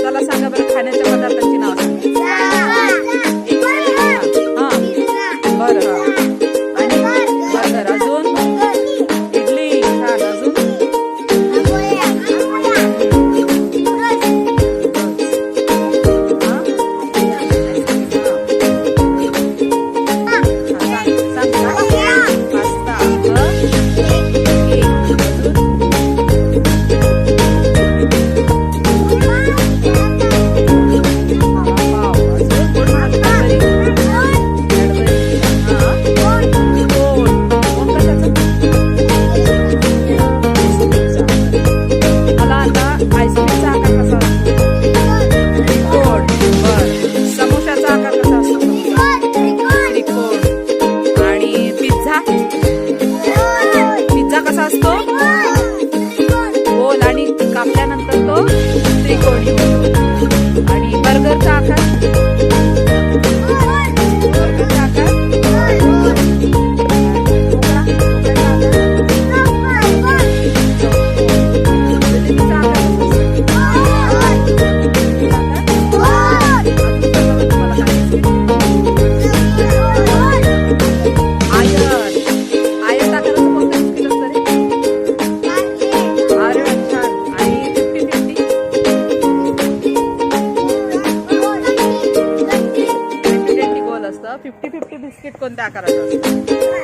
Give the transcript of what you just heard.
चला सांगा बरं खाण्याच्या पदार्थांची नाव सांगा. हा बरं हा आणि बर्गर अजून इडली छान अजून गोल आणि कापल्यानंतर तो त्रिकोणी होतो. आणि बर्गरचा आकार असतं. 50-50 बिस्किट कोणत्या आकाराचं असतं?